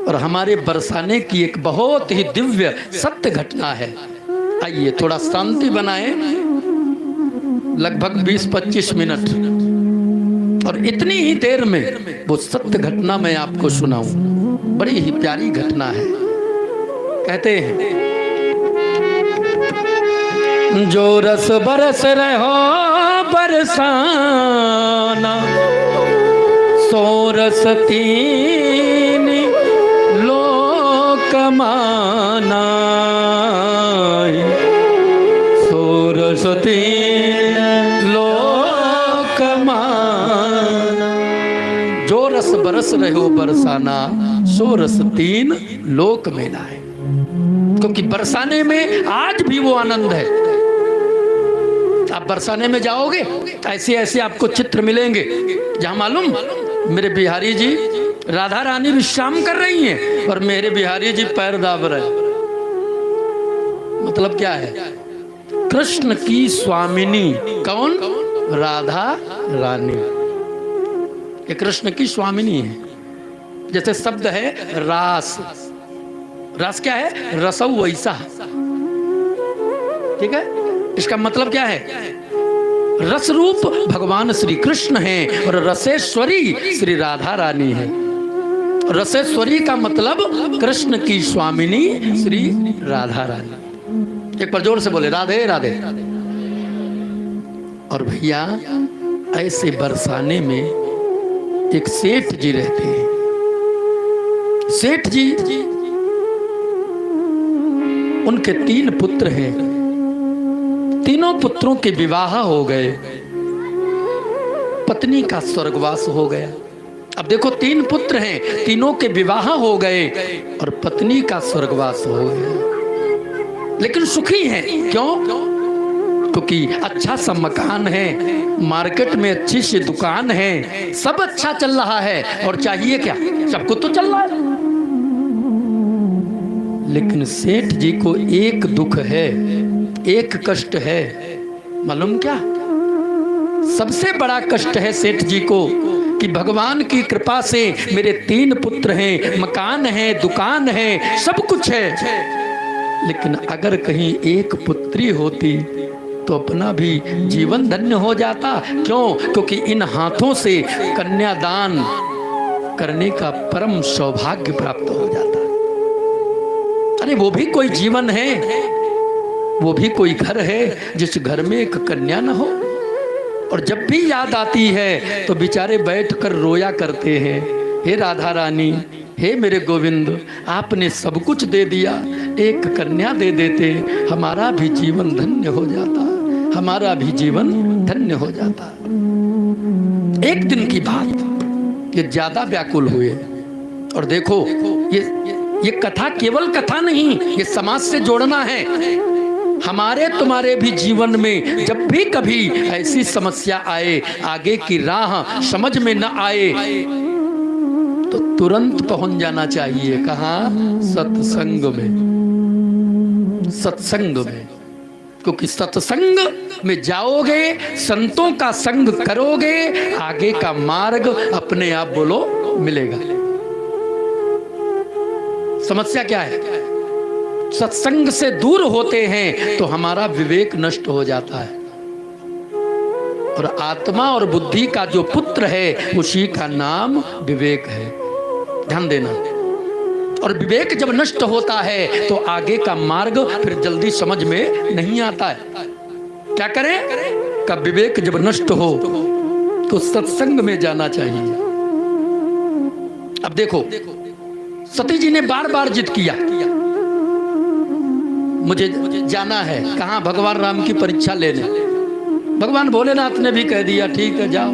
और हमारे बरसाने की एक बहुत ही दिव्य सत्य घटना है। आइए थोड़ा शांति बनाए, लगभग 20-25 मिनट, और इतनी ही देर में वो सत्य घटना मैं आपको सुनाऊं। बड़ी ही प्यारी घटना है। कहते हैं, जो रस बरस रहो बरसाना, सो रस तीन लोक माना, सो रस तीन लोक माना। जो रस बरस रहो बरसाना, सो रस तीन लोक में लाए। क्योंकि बरसाने में आज भी वो आनंद है। आप बरसाने में जाओगे, ऐसे ऐसे आपको चित्र मिलेंगे जहां मालूम मेरे बिहारी जी राधा रानी विश्राम कर रही हैं और मेरे बिहारी जी पैर दाब रहे। मतलब क्या है? कृष्ण की स्वामिनी कौन? राधा रानी। ये कृष्ण की स्वामिनी है। जैसे शब्द है रास। रस क्या है? रसौ वैसा। ठीक है, इसका मतलब क्या है? रस रूप भगवान श्री कृष्ण हैं और रसेश्वरी श्री राधा रानी है। रसेश्वरी का मतलब कृष्ण की स्वामिनी श्री राधा रानी। एक बार जोर से बोले राधे राधे। और भैया ऐसे बरसाने में एक सेठ जी रहते हैं। सेठ जी, उनके 3 पुत्र हैं। तीनों पुत्रों के विवाह हो गए, पत्नी का स्वर्गवास हो गया। अब देखो 3 पुत्र हैं, तीनों के विवाह हो गए और पत्नी का स्वर्गवास हो गया, लेकिन सुखी हैं। क्यों? क्योंकि अच्छा सा मकान है, मार्केट में अच्छी सी दुकान है, सब अच्छा चल रहा है। और चाहिए क्या? सब कुछ तो चल रहा है। लेकिन सेठ जी को एक दुख है, एक कष्ट है। मालूम क्या? सबसे बड़ा कष्ट है सेठ जी को कि भगवान की कृपा से मेरे 3 पुत्र हैं, मकान है, दुकान है, सब कुछ है, लेकिन अगर कहीं एक पुत्री होती तो अपना भी जीवन धन्य हो जाता। क्यों? क्योंकि इन हाथों से कन्यादान करने का परम सौभाग्य प्राप्त हो जाता। अरे वो भी कोई जीवन है, वो भी कोई घर है जिस घर में एक कन्या न हो। और जब भी याद आती है तो बेचारे बैठकर रोया करते हैं, हे राधा रानी, हे मेरे गोविंद, आपने सब कुछ दे दिया, एक कन्या दे देते, हमारा भी जीवन धन्य हो जाता, हमारा भी जीवन धन्य हो जाता। एक दिन की बात, ये ज्यादा व्याकुल हुए। और देखो ये कथा केवल कथा नहीं, ये समाज से जोड़ना है। हमारे तुम्हारे भी जीवन में जब भी कभी ऐसी समस्या आए, आगे की राह समझ में न आए, तो तुरंत पहुंच जाना चाहिए। कहाँ? सत्संग में। सत्संग में, क्योंकि सत्संग में जाओगे, संतों का संग करोगे, आगे का मार्ग अपने आप बोलो मिलेगा। समस्या क्या है? सत्संग से दूर होते हैं तो हमारा विवेक नष्ट हो जाता है, और आत्मा और बुद्धि का जो पुत्र है उसी का नाम विवेक है। ध्यान देना। और विवेक जब नष्ट होता है तो आगे का मार्ग फिर जल्दी समझ में नहीं आता है। क्या करें? का विवेक जब नष्ट हो तो सत्संग में जाना चाहिए। अब देखो, सती जी ने बार बार जिद किया, मुझे जाना है। कहाँ? भगवान राम की परीक्षा लेने। भगवान भोलेनाथ ने भी कह दिया ठीक है जाओ।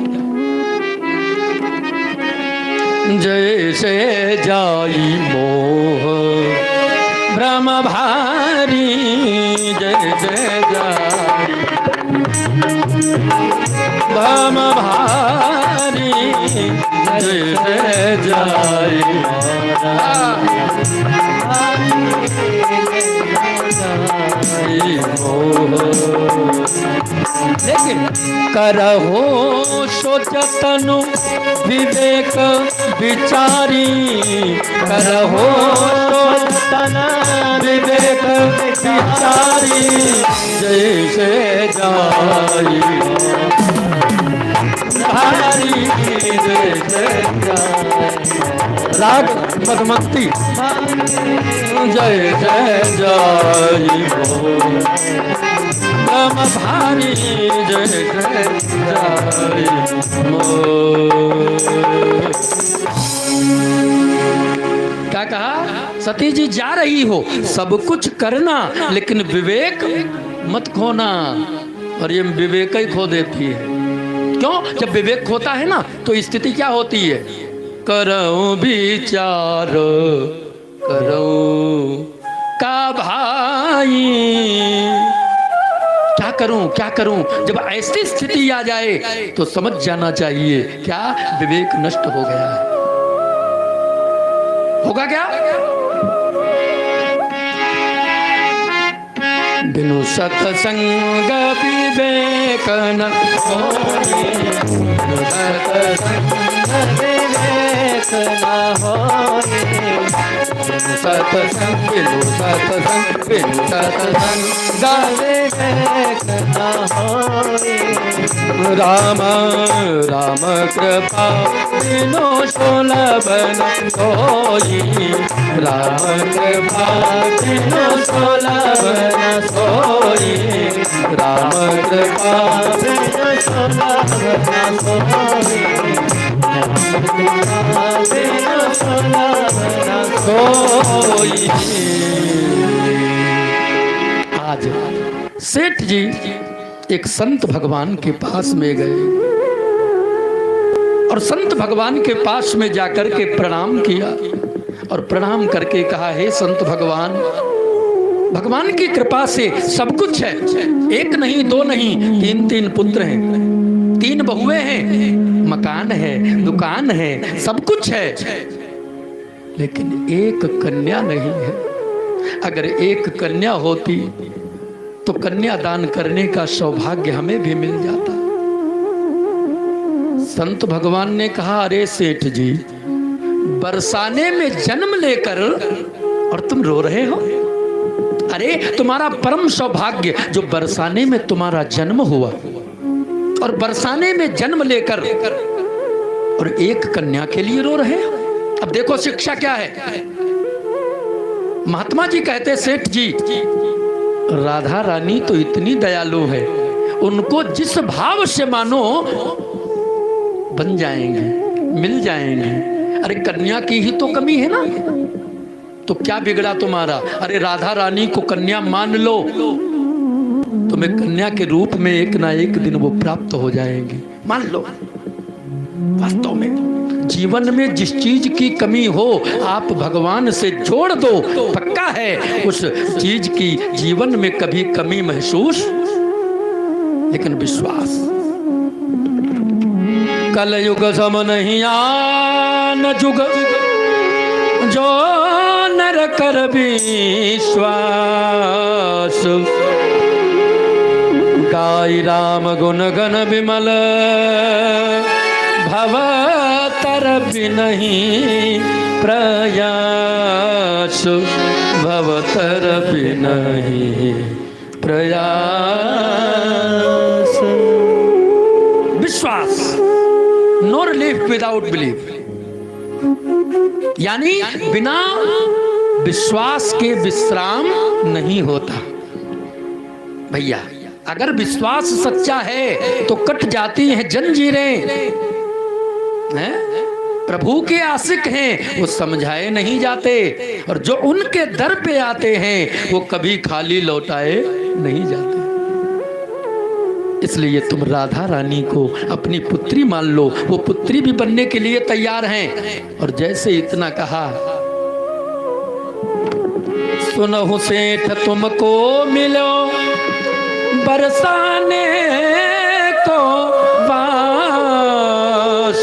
जैसे जाई मोह ब्रह्म भारी, जैसे जाई ब्रह्म भारी, जैसे जाई लेकिन करहो सो जतनु विवेक विचारी, करहो तन विवेक विचारी जैसे जाई भारी जैसे जाई। राग मधुमती जय जय जाई नम भारी जय जय जाई क्या कहा? सती जी जा रही हो, सब कुछ करना लेकिन विवेक मत खोना। और ये विवेक ही खो देती है। क्यों? जब विवेक खोता है ना तो स्थिति क्या होती है? करो विचार करो का भाई, क्या करूं क्या करूं। जब ऐसी स्थिति आ जाए तो समझ जाना चाहिए क्या विवेक नष्ट हो गया है। होगा क्या? बिनु सत्संग विवेक न होई, बिनु सत्संग विवेक न होई, बिनु सत्संग बिनु सत्संग बिनु सत्संग विवेक न होई। राम राम कृपा बिनु सुलभ न होई, राम कृपा बिनु सुलभ न सोई, राम कृपा बिनु सुलभ न सोई, बिनु सुलभ न सोई। आज सेठ जी एक संत भगवान के पास में गए और संत भगवान के पास में जाकर के प्रणाम किया और प्रणाम करके कहा, हे संत भगवान, भगवान की कृपा से सब कुछ है। एक नहीं दो नहीं, तीन तीन पुत्र हैं, तीन बहुएं हैं, मकान है, दुकान है, सब कुछ है, लेकिन एक कन्या नहीं है। अगर एक कन्या होती तो कन्यादान करने का सौभाग्य हमें भी मिल जाता। संत भगवान ने कहा, अरे सेठ जी, बरसाने में जन्म लेकर और तुम रो रहे हो? अरे तुम्हारा परम सौभाग्य जो बरसाने में तुम्हारा जन्म हुआ और बरसाने में जन्म लेकर और एक कन्या के लिए रो रहे हो। अब देखो शिक्षा क्या है। महात्मा जी कहते, सेठ जी, राधा रानी तो इतनी दयालु है, उनको जिस भाव से मानो बन जाएंगे, मिल जाएंगे। अरे कन्या की ही तो कमी है ना, तो क्या बिगड़ा तुम्हारा? अरे राधा रानी को कन्या मान लो, तुम्हें कन्या के रूप में एक ना एक दिन वो प्राप्त हो जाएंगी, मान लो। वास्तव में जीवन में जिस चीज की कमी हो आप भगवान से जोड़ दो, पक्का है उस चीज की जीवन में कभी कमी महसूस। लेकिन विश्वास, कलयुग सम नहीं आन जुग, जो नर कर विश्वास, गाई राम गुण गण विमल, भवतर भी नहीं प्रयास, भवतर भी नहीं प्रयास। विश्वास, नो रिलीफ विदाउट बिलीफ, यानी बिना विश्वास के विश्राम नहीं होता। भैया अगर विश्वास सच्चा है तो कट जाती हैं जंजीरें। प्रभु के आशिक हैं, वो समझाए नहीं जाते, और जो उनके दर पे आते हैं वो कभी खाली लौटाए नहीं जाते। इसलिए तुम राधा रानी को अपनी पुत्री मान लो, वो पुत्री भी बनने के लिए तैयार हैं। और जैसे इतना कहा, सुनहु सेठ तुमको मिलो बरसाने को वास,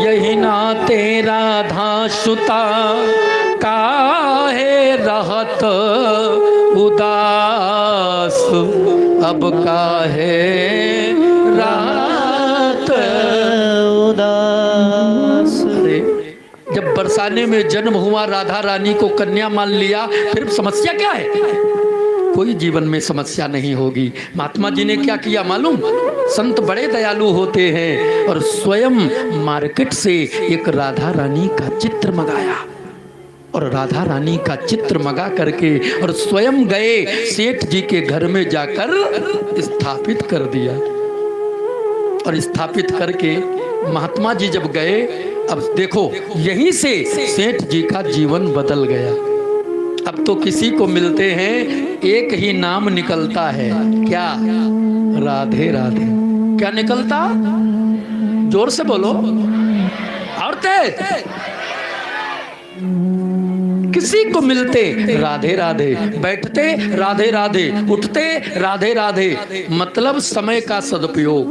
यही ना तेरा धासुता काहे रहत उदास, अब काहे रात उदास। जब बरसाने में जन्म हुआ, राधा रानी को कन्या मान लिया, फिर समस्या क्या है? कोई जीवन में समस्या नहीं होगी। महात्मा जी ने क्या किया मालूम? संत बड़े दयालु होते हैं और स्वयं मार्केट से एक राधा रानी का चित्र मंगाया और राधा रानी का चित्र मंगा करके और स्वयं गए सेठ जी के घर में जाकर स्थापित कर दिया। और स्थापित करके महात्मा जी जब गए, अब देखो यहीं से सेठ जी का जीवन बदल गया। अब तो किसी को मिलते हैं एक ही नाम निकलता है, क्या? राधे राधे। क्या निकलता? जोर से बोलो और तेज। किसी को मिलते राधे राधे, बैठते राधे राधे, उठते राधे राधे। मतलब समय का सदुपयोग,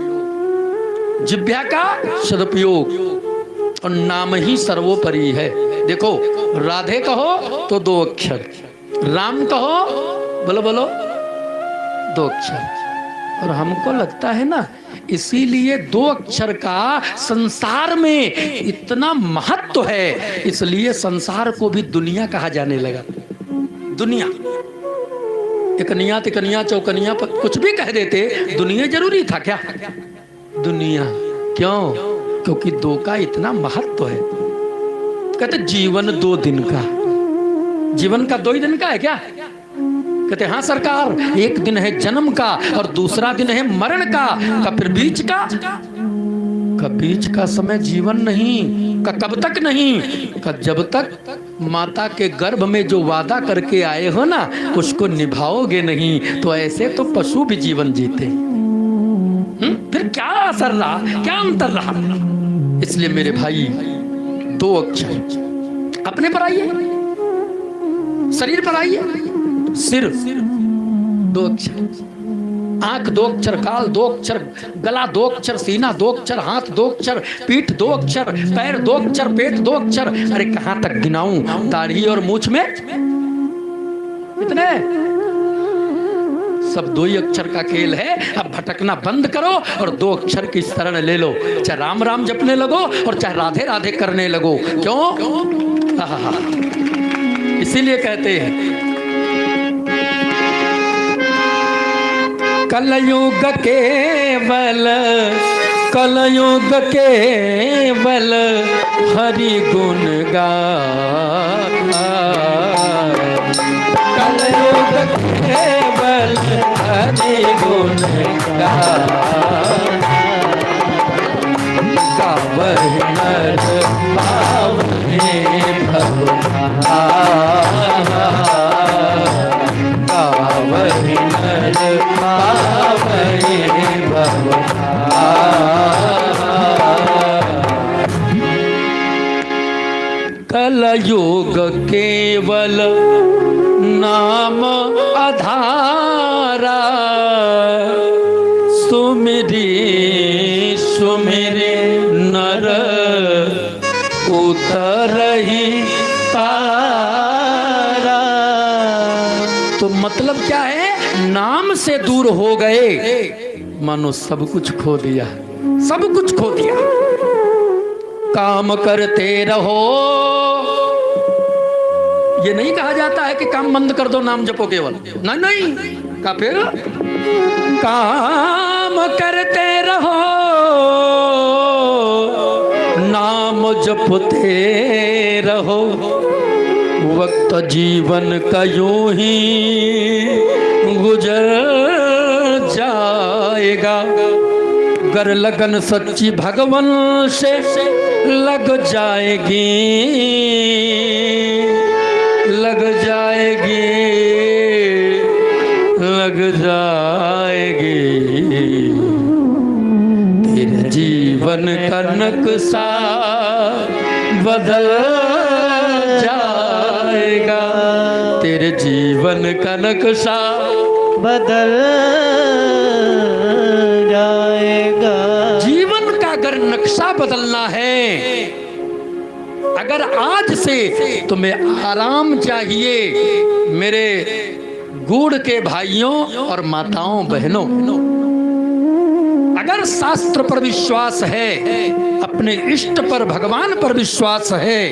जिह्वा का सदुपयोग, और नाम ही सर्वोपरि है। देखो राधे कहो तो 2 अक्षर, राम कहो बोलो बोलो 2 अक्षर। और हमको लगता है ना इसीलिए 2 अक्षर का संसार में इतना महत्व है, इसलिए संसार को भी दुनिया कहा जाने लगा। दुनिया, एकनिया तिकनिया चौकनिया पर कुछ भी कह देते, दुनिया जरूरी था क्या? दुनिया क्यों? क्योंकि 2 का इतना महत्व है। कहते जीवन 2 दिन का, जीवन का 2 ही दिन का है क्या? कहते हाँ सरकार, एक दिन है जन्म का और दूसरा दिन है मरण का फिर बीच का बीच का समय जीवन नहीं का, कब तक नहीं का, जब तक माता के गर्भ में जो वादा करके आए हो ना उसको निभाओगे नहीं तो ऐसे तो पशु भी जीवन जीते। फिर क्या असर रहा, क्या अंतर रहा? इसलिए मेरे भाई 2 अक्षर अपने पर आइए, शरीर पर आइए, सिर 2 अक्षर, आंख 2 अक्षर, काल 2 अक्षर, गला 2 अक्षर, सीना 2 अक्षर, हाथ 2 अक्षर, पीठ 2 अक्षर, पैर 2 अक्षर, पेट 2 अक्षर। अरे कहां तक गिनाऊं? दाढ़ी और मूछ में कितने? सब 2 ही अक्षर का खेल है। अब भटकना बंद करो और 2 अक्षर की शरण ले लो, चाहे राम राम जपने लगो और चाहे राधे राधे करने लगो। क्यों? इसीलिए कहते हैं कलयुग केवल, कलयुग केवल हरि गुण गाथा, कलयुग केवल हरि गुण गावहि नर पावहि भगवान, गावहि नर पावहि भगवान। कलयुग केवल नाम आधारा, सुमिरी सुमिरे नर उतरहि पारा। तो मतलब क्या है? नाम से दूर हो गए मानो सब कुछ खो दिया, सब कुछ खो दिया। काम करते रहो, ये नहीं कहा जाता है कि काम बंद कर दो नाम जपो केवल, नहीं नहीं का फिर काम करते रहो नाम जपते रहो, वक्त जीवन का यूं ही गुजर जाएगा। गर लगन सच्ची भगवान से लग जाएगी, लग जाएगी, लग जाएगी। तेरे जीवन का नक्शा बदल जाएगा, तेरे जीवन का नक्शा बदल जाएगा। जीवन का अगर नक्शा बदलना है, अगर आज से तुम्हें आराम चाहिए मेरे गूढ़ के भाइयों और माताओं बहनों, अगर शास्त्र पर विश्वास है, अपने इष्ट पर भगवान पर विश्वास है,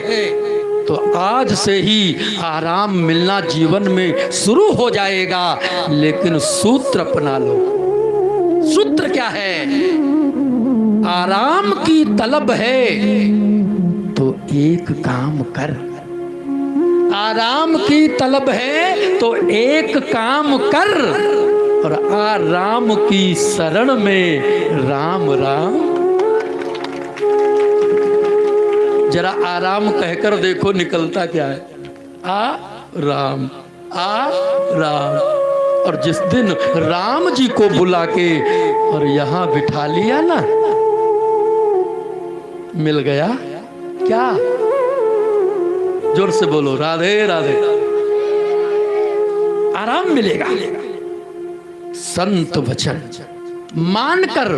तो आज से ही आराम मिलना जीवन में शुरू हो जाएगा। लेकिन सूत्र अपना लो। सूत्र क्या है? आराम की तलब है तो एक काम कर। आराम की तलब है तो एक काम कर, और आराम की शरण में राम राम। जरा आराम कहकर देखो निकलता क्या है। आ राम, आ राम। और जिस दिन राम जी को बुला के और यहां बिठा लिया ना, मिल गया क्या? जोर से बोलो, राधे राधे। आराम मिलेगा। संत वचन मानकर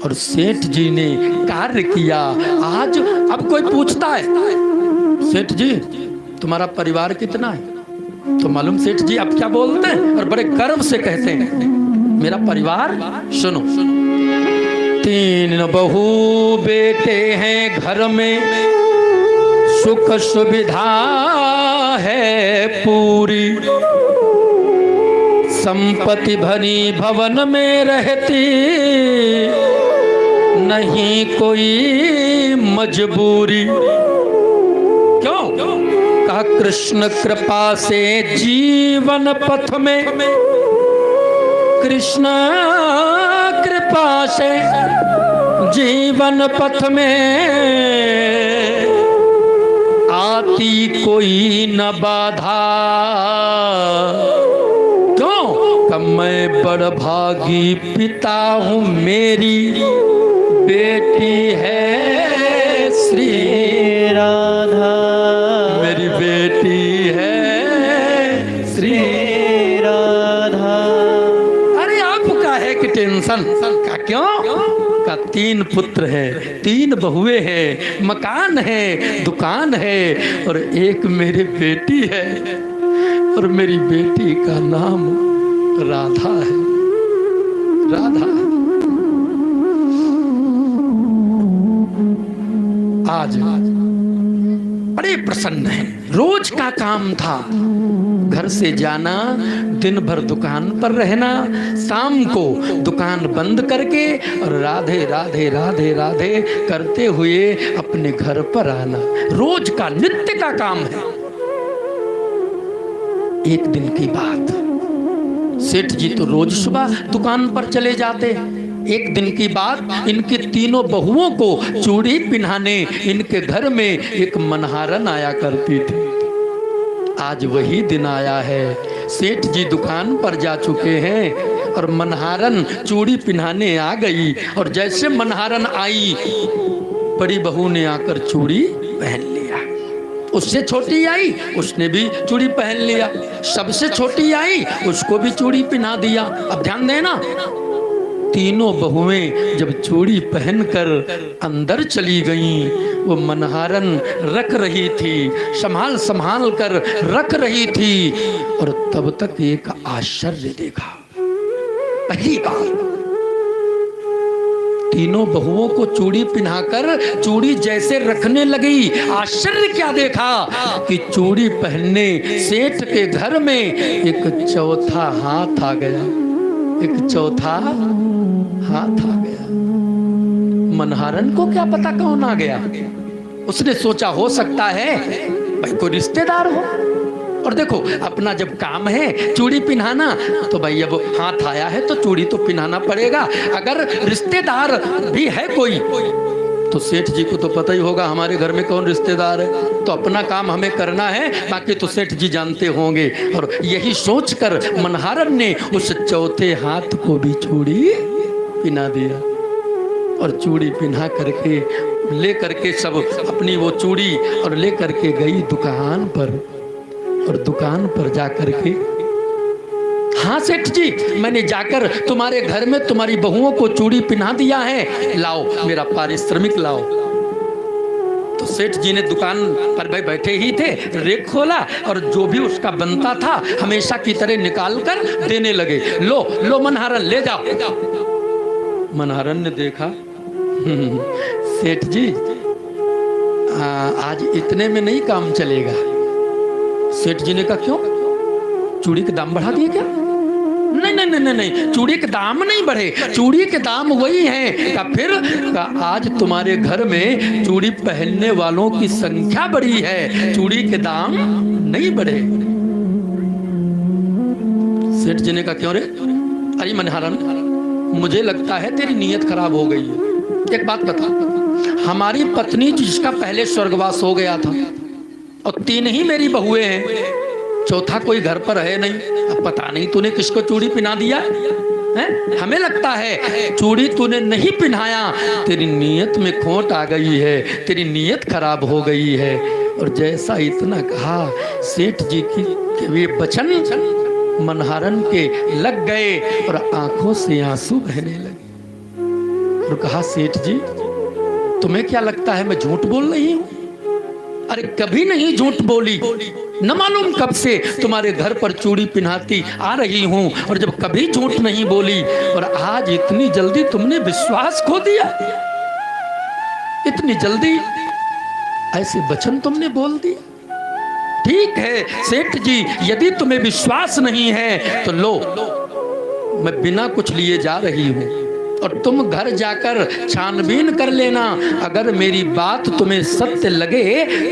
और सेठ जी ने कार्य किया। आज अब कोई पूछता है, सेठ जी तुम्हारा परिवार कितना है? तो मालूम सेठ जी आप क्या बोलते हैं और बड़े गर्व से कहते हैं, मेरा परिवार सुनो, 3 बहू बेटे हैं घर में, सुख सुविधा है पूरी, संपत्ति भरी भवन में रहती, नहीं कोई मजबूरी। क्यों? कहा कृष्ण कृपा से जीवन पथ में, कृष्ण कृपा से जीवन पथ में आती कोई न बाधा। क्यों? कब मैं बड़ भागी पिता हूँ, मेरी बेटी है श्री राधा, मेरी बेटी है श्री राधा। अरे आपका है कि टेंशन का? क्यों? का 3 पुत्र है, 3 बहुएं हैं, मकान है, दुकान है, और एक मेरी बेटी है, और मेरी बेटी का नाम राधा है। राधा आज बड़े प्रसन्न है। रोज का काम था घर से जाना, दिन भर दुकान पर रहना, शाम को दुकान बंद करके और राधे राधे राधे राधे करते हुए अपने घर पर आना। रोज का नित्य का काम है। एक दिन की बात, सेठ जी तो रोज सुबह दुकान पर चले जाते। एक दिन की बात, इनकी 3 बहुओं को चूड़ी पिन्हाने इनके घर में एक मनहारन आया करती थी। आज वही दिन आया है। सेठ जी दुकान पर जा चुके हैं और मनहारन चूड़ी पिन्हाने आ गई, और जैसे मनहारन आई, बड़ी बहू ने आकर चूड़ी पहन लिया। उससे छोटी आई, उसने भी चूड़ी पहन लिया। सबसे छोटी आई, उसको भी चूड़ी पिन्हा दिया। अब ध्यान देना, 3 बहुएं जब चूड़ी पहनकर अंदर चली गईं, वो मनहारन रख रही थी, संभाल संभाल कर रख रही थी, और तब तक एक आश्चर्य देखा। पहली बार 3 बहुओं को चूड़ी पिन्हाकर चूड़ी जैसे रखने लगी, आश्चर्य क्या देखा कि चूड़ी पहनने सेठ के घर में एक चौथा हाथ आ गया। एक चौथा हाथ आ गया। मनहारन को क्या पता कौन आ गया। उसने सोचा हो सकता है भाई कोई रिश्तेदार हो। और देखो अपना जब काम है चूड़ी पिन्हाना, तो भाई अब हाथ आया है तो चूड़ी तो पिन्हाना पड़ेगा। अगर रिश्तेदार भी है कोई, तो सेठ जी को तो पता ही होगा हमारे घर में कौन रिश्तेदार है, तो अपना काम हमें करना है, बाकी तो सेठ जी जानते होंगे। और यही सोचकर मनहारन ने उस चौथे हाथ को भी चूड़ी पिन्हा दिया, और चूड़ी पिन्हा करके ले करके सब अपनी वो चूड़ी और ले करके गई दुकान पर। और दुकान पर जाकर के, हाँ सेठ जी मैंने जाकर तुम्हारे घर में तुम्हारी बहुओं को चूड़ी पिन्हा दिया है, लाओ मेरा पारिश्रमिक लाओ। तो सेठ जी ने दुकान पर भाई बैठे ही थे, रेक खोला और जो भी उसका बनता था हमेशा की तरह निकाल कर देने लगे। लो लो मनहारन ले जाओ। मनहारन ने देखा सेठ जी आज इतने में नहीं काम चलेगा। सेठ जी ने कहा क्यों, चूड़ी के दाम बढ़ा दिए क्या? नहीं नहीं नहीं नहीं नहीं, चूड़ी के दाम नहीं बढ़े, चूड़ी के दाम वही हैं। का फिर का आज तुम्हारे घर में चूड़ी पहनने वालों की संख्या बढ़ी है, चूड़ी के दाम नहीं बढ़े। सेठ जी ने कहा क्यों रे? अरे मनहारन, मुझे लगता है तेरी नीयत खराब हो गई है। एक बात बता, हमारी पत्नी जिसका पहले स्वर्गवास हो गया था और 3 ही मेरी बहुएं हैं, चौथा कोई घर पर है नहीं। अब पता नहीं तूने किसको चूड़ी पिना दिया है? हमें लगता है चूड़ी तूने नहीं पिन्हाया, तेरी नीयत में खोट आ गई है, तेरी नीयत खराब हो गई है। और जैसा इतना कहा, सेठ जी की वे वचन मनहारन के लग गए और आंखों से आंसू बहने लगे। और कहा सेठ जी, तुम्हें क्या लगता है मैं झूठ बोल रही हूं? अरे कभी नहीं झूठ बोली, न मालूम कब से तुम्हारे घर पर चूड़ी पिन्हाती आ रही हूं, और जब कभी झूठ नहीं बोली, और आज इतनी जल्दी तुमने विश्वास खो दिया, इतनी जल्दी ऐसे वचन तुमने बोल दिया। ठीक है सेठ जी, यदि तुम्हें विश्वास नहीं है तो लो, मैं बिना कुछ लिए जा रही हूं और तुम घर जाकर छानबीन कर लेना। अगर मेरी बात तुम्हें सत्य लगे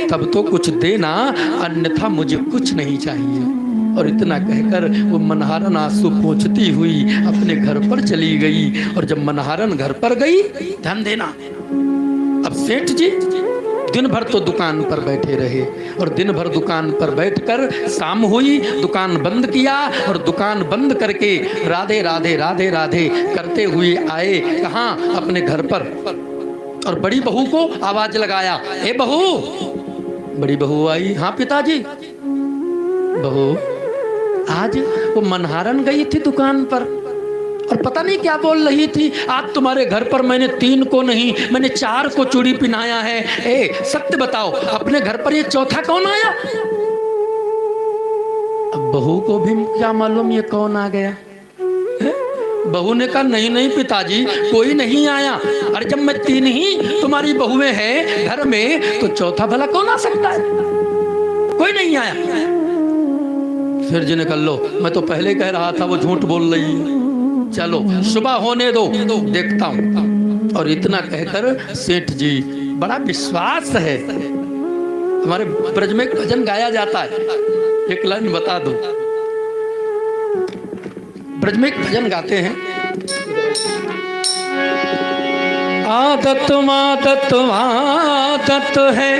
तब तो कुछ देना, अन्यथा मुझे कुछ नहीं चाहिए। और इतना कहकर वो मनहारन आंसू पोंछती हुई अपने घर पर चली गई। और जब मनहारन घर पर गई, ध्यान देना, अब सेठ जी दिन भर तो दुकान पर बैठे रहे, और दिन भर दुकान पर बैठकर शाम हुई, दुकान बंद किया, और दुकान बंद करके राधे राधे राधे राधे करते हुए आए कहाँ? अपने घर पर। और बड़ी बहू को आवाज लगाया, ए बहू। बड़ी बहू आई, हाँ पिताजी। बहू, आज वो मनहारन गई थी दुकान पर और पता नहीं क्या बोल रही थी, आज तुम्हारे घर पर मैंने 3 को नहीं, मैंने 4 को चूड़ी पिनाया है। ए सत्य बताओ, अपने घर पर ये चौथा कौन आया? अब बहू को भी क्या मालूम ये कौन आ गया है? बहू ने कहा नहीं नहीं पिताजी, कोई नहीं आया। अरे जब मैं 3 ही तुम्हारी बहुएं हैं घर में, तो चौथा भला कौन आ सकता है? कोई नहीं आया। फिर जी ने कहा लो, मैं तो पहले कह रहा था वो झूठ बोल रही है, चलो सुबह होने दो, देखता हूं। और इतना कहकर सेठ जी, बड़ा विश्वास है। हमारे ब्रज में एक भजन गाया जाता है, एक लाइन बता दो। ब्रज में एक भजन गाते हैं, आदत आदत आदत है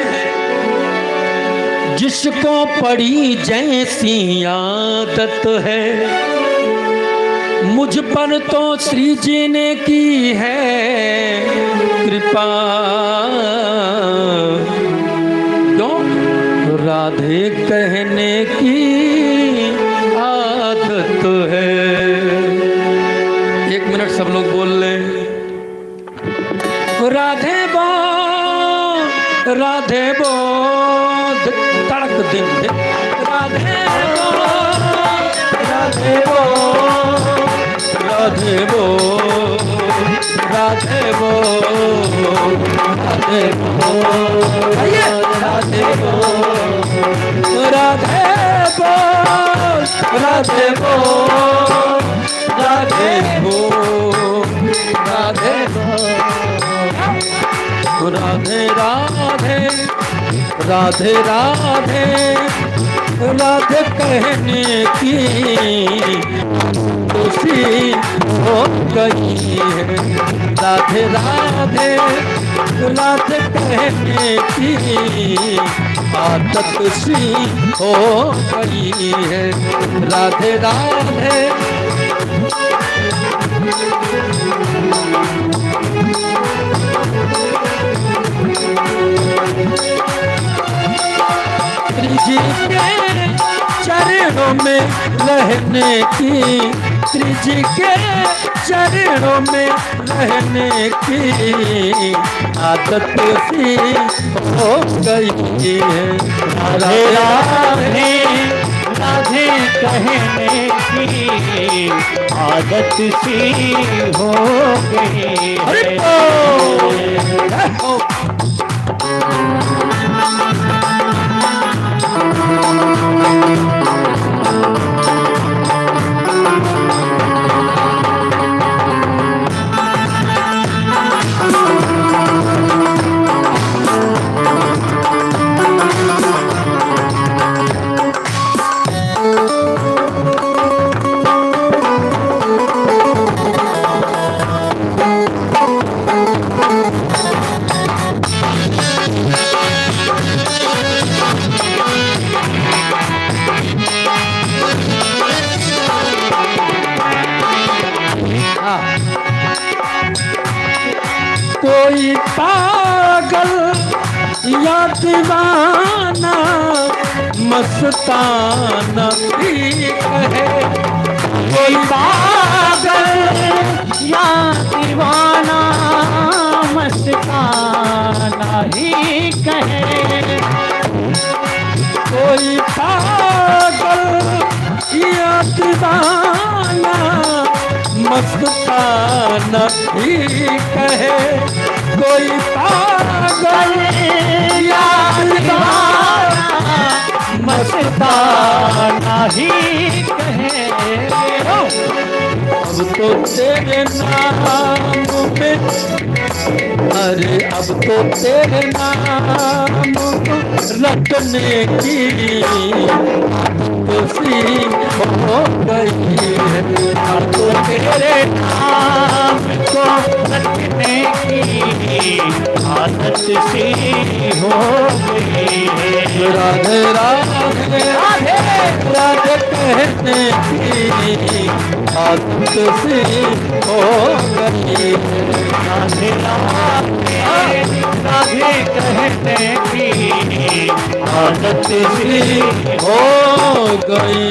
जिसको पड़ी जैसी आदत है, मुझ पर तो श्री जी ने की है कृपा। क्यों? राधे कहने की आदत है। 1 मिनट सब लोग बोल ले, राधे बो राधे बो, तड़क दिन राधे बो राधे बो राधे बो राधे बो राधे बो, राधे बो राधे बो राधे बो राधे बो राधे बो, राधे राधे राधे राधे राधे कहने की खुशी हो गई है। राधे राधे राधे कहने की आदत सी हो गई है। राधे राधे जी के चरणों में रहने की, श्री जी के चरणों में रहने की आदत सी हो गई है। राधे राधे राधे कहने की आदत सी हो गई है। कोई पागल या दीवाना मस्ताना ही कहे, कोई पागल या दीवाना मस्ताना ही कहे, कोई पागल या दीवाना मस्ताना ही कहे, कोई पागल या दीवाना मस्ताना ही कहे। अब तो तेरे नाम में, अरे अब तो तेरे नाम रटने की खुशी हो गई है। अब तो तेरे नाम को रटने की आदत सी हो गई है। राधे राधे राधे राधे कहने की आदत सी हो गई है। राधे राधे राधे कहने की आदत सी हो गई।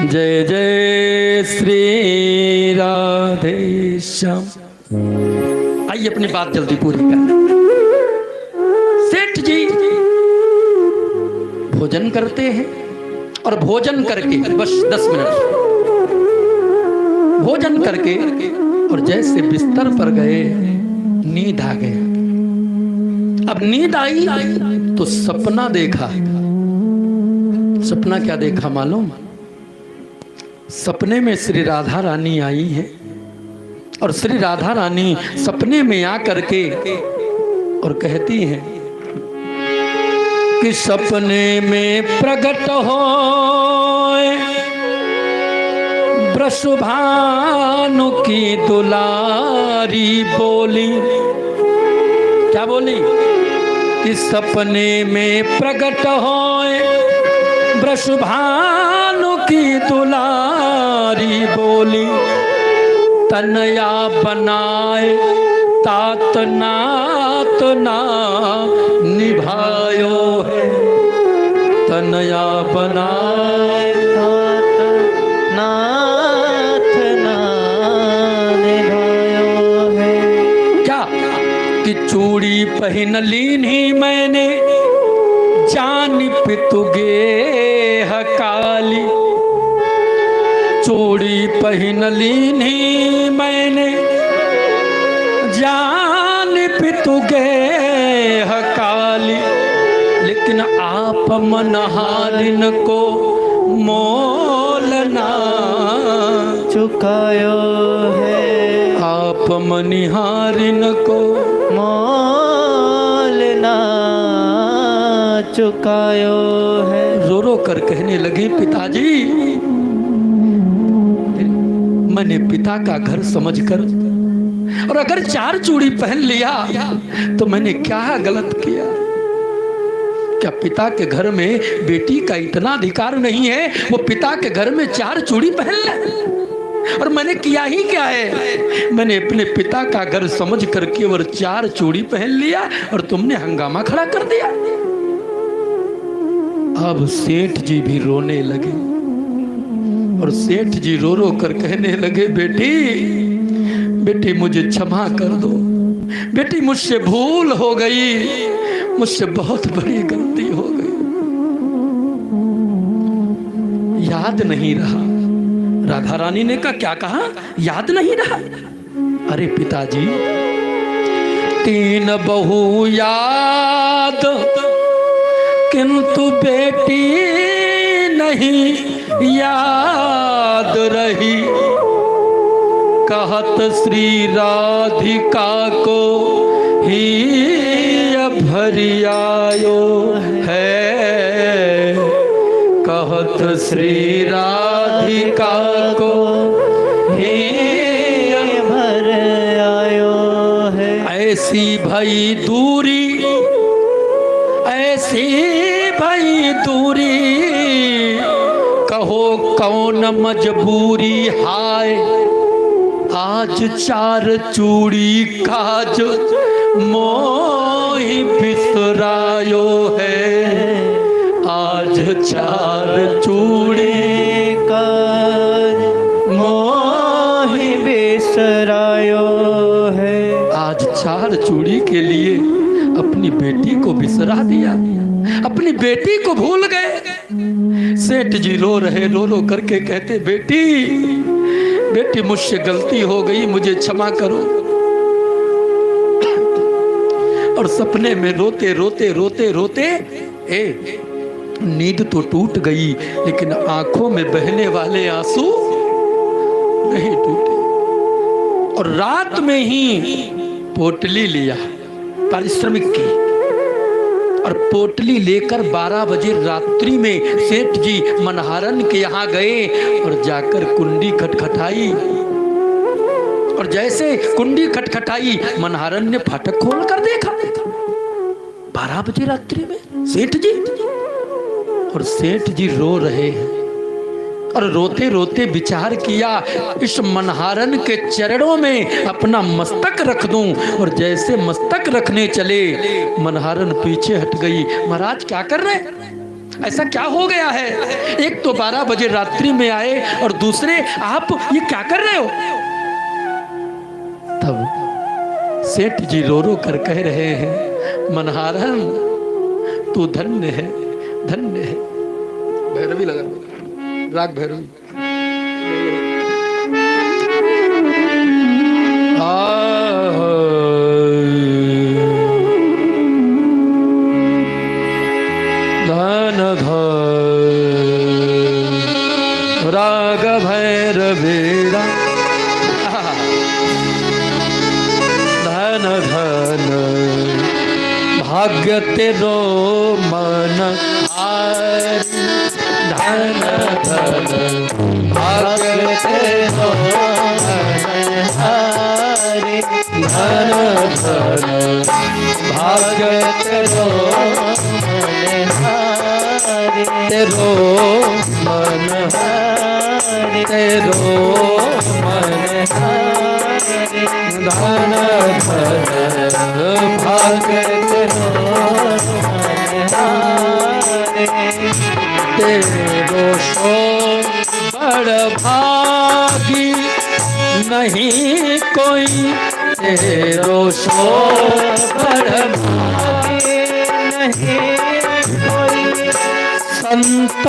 जय जय श्री राधे श्याम। आइए अपनी बात जल्दी पूरी कर। सेठ जी भोजन करते हैं और भोजन करके बस 10 मिनट भोजन करके और जैसे बिस्तर पर गए नींद आ गया। अब नींद आई तो सपना देखा। सपना क्या देखा मालूम? सपने में श्री राधा रानी आई है और श्री राधा रानी सपने में आकर के और कहती हैं कि सपने में प्रकट हो वृषभानु की दुलारी बोली। क्या बोली? कि सपने में प्रकट हो वृषभानु की दुलारी बोली, तनया बनाए तात नात ना निभायो है, तनया बनाए नाथ ना निभायो है। क्या कि चूड़ी पहन लीनी मैंने जान पितुगे हकाली, चूड़ी पहन लीनी मैंने जान पितुगे हकाली, लेकिन आप मनहारिन को मोल ना चुकायो है, आप मनिहारिन को मोल ना चुकायो है। रो रो कर कहने लगे पिताजी, मैंने पिता का घर समझकर और अगर 4 चूड़ी पहन लिया तो मैंने क्या गलत किया? क्या पिता के घर में बेटी का इतना अधिकार नहीं है वो पिता के घर में 4 चूड़ी पहन ले? और मैंने किया ही क्या है? मैंने अपने पिता का घर समझ कर केवल 4 चूड़ी पहन लिया और तुमने हंगामा खड़ा कर दिया। अब सेठ जी भी रोने लगे और सेठ जी रो रो कर कहने लगे बेटी बेटी मुझे क्षमा कर दो बेटी, मुझसे भूल हो गई, मुझसे बहुत बड़ी गलती हो गई, याद नहीं रहा। राधा रानी ने कहा क्या कहा? याद नहीं रहा? अरे पिताजी 3 बहू याद किंतु बेटी नहीं याद रही, कहत श्री राधिका को ही भरी आयो है, कहत श्री राधिका को ही भर आयो है। ऐसी भई दूरी, ऐसी भई दूरी, कहो कौन मजबूरी हाय आज चार चूड़ी काज मोहि बिसरायो है, आज चार चूड़ी काज मोहि बिसरायो है। आज चार चूड़ी के लिए अपनी बेटी को बिसरा दिया, अपनी बेटी को भूल गए। सेठ जी रो रहे, रो रो करके कहते बेटी बेटी मुझसे गलती हो गई, मुझे क्षमा करो। और सपने में रोते रोते रोते रोते नींद तो टूट गई, लेकिन आंखों में बहने वाले आंसू नहीं टूटे। और रात में ही पोटली लिया पारिश्रमिक की, और पोटली लेकर 12 बजे रात्रि में सेठ जी मनहारन के यहाँ गए और जाकर कुंडी खटखटाई। और जैसे कुंडी खटखटाई, मनहारन ने फाटक खोल कर देखा। 12 बजे रात्रि में सेठ जी, और सेठ जी रो रहे हैं। और रोते रोते विचार किया, इस मनहारन के चरणों में अपना मस्तक रख दूं। और जैसे मस्तक रखने चले, मनहारन पीछे हट गई। महाराज क्या कर रहे, ऐसा क्या हो गया है? एक तो 12 बजे रात्रि में आए, और दूसरे आप ये क्या कर रहे हो? तब सेठ जी रो रो कर कह रहे हैं, मनहारन तू धन्य है, धन्य है। भैरवी लगा, राग भैरवी। धन राग भैरवीरा, धन धन भाग्य तेरो मन आर, धन धन भाग्य तेरो मन हारे, धन धन भाग्य तेरो मन हारे, तेरो मन हारे, तेरो मन हारे, धन धन भाग्य तेरो मन हारे। तेरो सो बड़ भागी नहीं कोई, तेरो सो बड़ भागी नहीं कोई, संत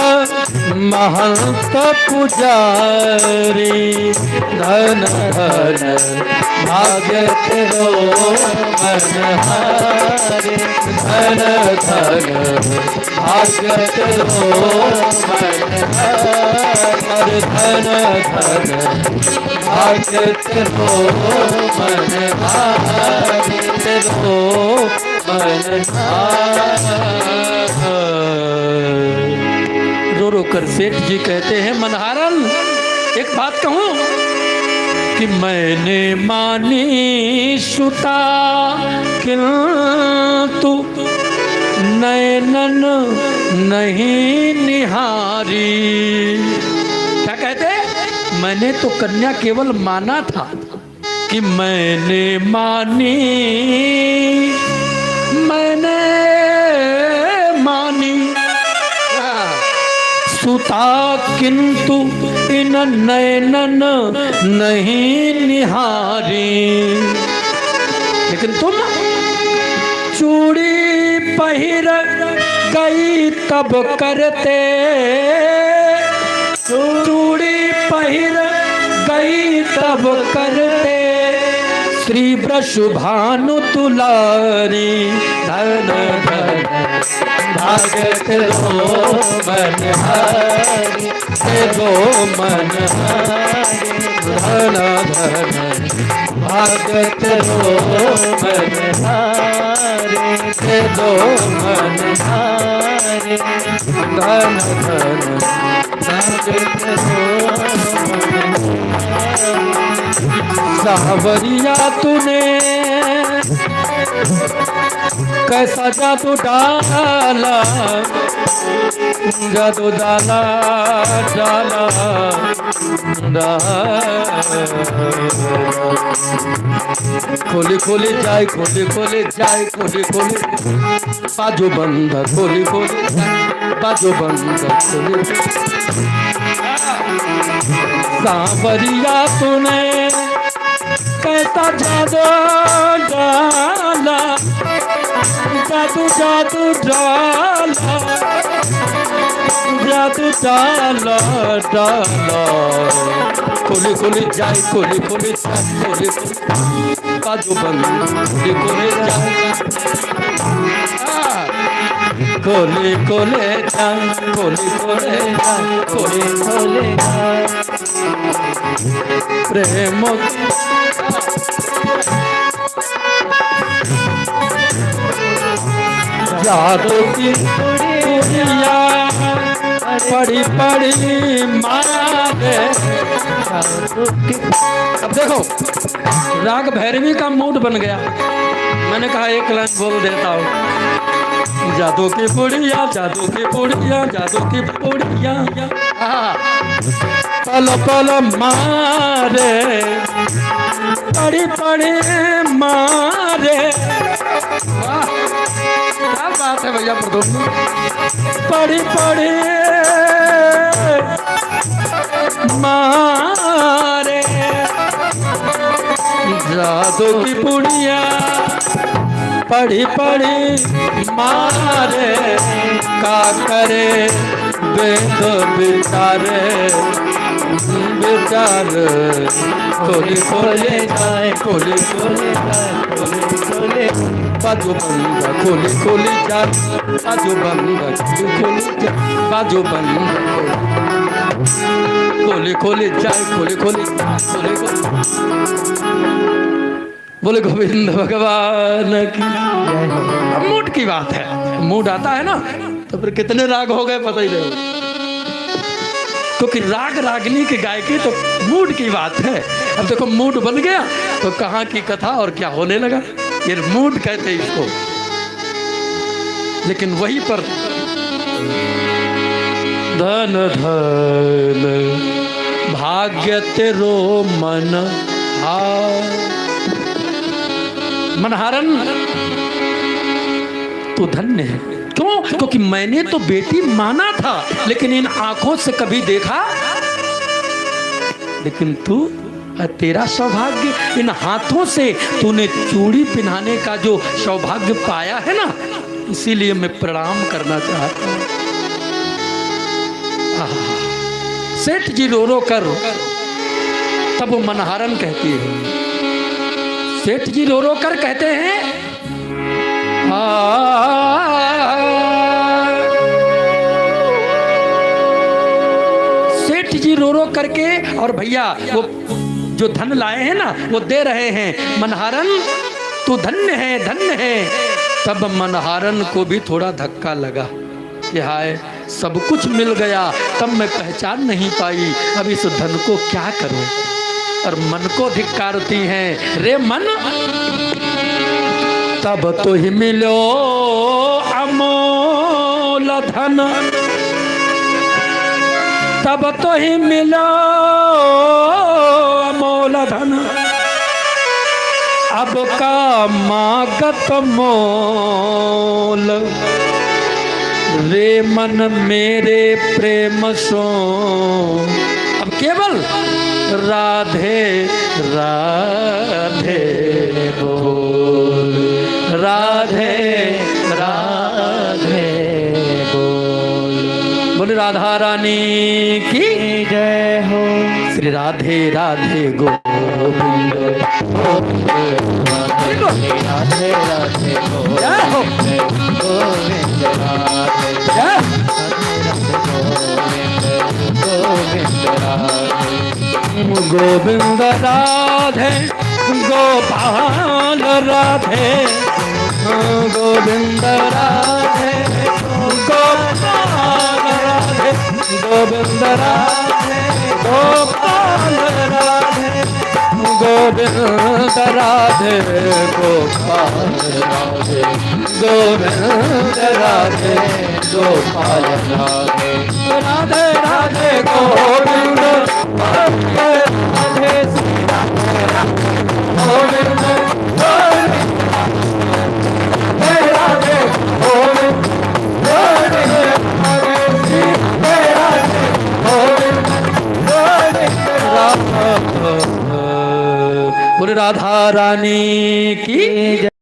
महंत पुजारी, धन धन भाग्य तेरो मन हारे, धन धन भाग्य तेरो मन हारे, धन धन भाग्य तेरो मन हारे, तेरो मन हारे। रो रो कर सेठ जी कहते हैं, मनहारन एक बात कहूं कि मैंने मानी सुता किंतु नैनन नहीं निहारी। क्या कहते? मैंने तो कन्या केवल माना था, कि मैंने मानी, मैंने मानी सुता किंतु इन नैनन नहीं निहारी। लेकिन तुम चूड़ी पहिर गई तब करते, चूड़ी पहिर गई तब करते, श्री वृषभानु तुलारी, धन धन भाग्य तेरो मन हारे, तेरो मन हारे, धन धन भाग्य तेरो मन हारे, तेरो मन हारे, धन धन भाग्य तेरो मन हारे। सावरिया तूने कैसा जादू डाला, जादू डाला डाला खोली खोली जाए खोली खोली जाए खोली खोली बाजू बंद खोली खोली बाजू बंद खोली सांवरिया तूने कैसा जादू डाला जादू जादू डाला जादू डाला डाला खोली खोली जाए खोली खोली जाए खोली खोली बाजू बंद खोली खोली जाए खोली खोले जाए खोली खोले जाए खोली खोले जाए प्रेम जादू की दुनिया पड़ी पड़ी मारे। अब देखो राग भैरवी का मूड बन गया। मैंने कहा एक लाइन बोल देता हूँ। जादू की पुड़िया जादू की पुड़िया जादू की पुड़िया पल पल मारे पड़ी पड़ी मारे। क्या बात है भैया प्रदोष पड़ी पड़ी मारे जादू की पुड़िया पड़ी पड़ी मारे का करे वेद विचारे विचार खोली खोले जाए खोली खोले जाए खोली खोले बाजू बंद खोली खोली जाए बाजू बंद खोली खोली जाए बाजू बंद खोली खोली जाए खोली खोली खोली खोली। बोले गोविंद भगवान की। अब मूड की बात है, मूड आता है ना तो फिर कितने राग हो गए पता ही नहीं, क्योंकि राग रागनी की गायकी तो मूड की बात है। अब देखो मूड बन गया तो कहाँ की कथा और क्या होने लगा, ये मूड कहते हैं इसको। लेकिन वहीं पर धन धन भाग्य तेरो मन मनहारन तू धन्य है। क्यों? क्योंकि मैंने तो बेटी माना था लेकिन इन आंखों से कभी देखा, लेकिन तू तेरा सौभाग्य इन हाथों से तूने चूड़ी पहनाने का जो सौभाग्य पाया है ना, इसीलिए मैं प्रणाम करना चाहता हूं। सेठ जी रो रो कर तब वो मनहारन कहती है, सेठ जी रो रो कर कहते हैं सेठ जी रो रो करके, और भैया वो जो धन लाए हैं ना वो दे रहे हैं, मनहारन तू धन्य है। तब मनहारन को भी थोड़ा धक्का लगा कि हाय सब कुछ मिल गया, तब मैं पहचान नहीं पाई, अब इस धन को क्या करूं। और मन को धिक्कारती हैं, रे मन तब तो ही मिलो अमोल धन, तब तो ही मिलो अमोल धन, अब का मागत मोल, रे मन मेरे प्रेम सो। अब केवल राधे राधे बोल, राधे राधे बोल। बोले राधा रानी की जय हो। श्री राधे राधे गोविंद राधे राधे जय हो गोविंद राधे जय गोविंद राधे गोपाल राधे गोविंद राधे गोपाल राधे गोविंद राधे गोपाल राधे गोविंद राधे गोपाल राधे गोविंद राधे गोपाल राधे राधे राधे गोविंद राधे राधे श्री राधे गोविंद राधे राधे गोविंद राधे राधे श्री राधे गोविंद राधे राधे। बोले राधा रानी की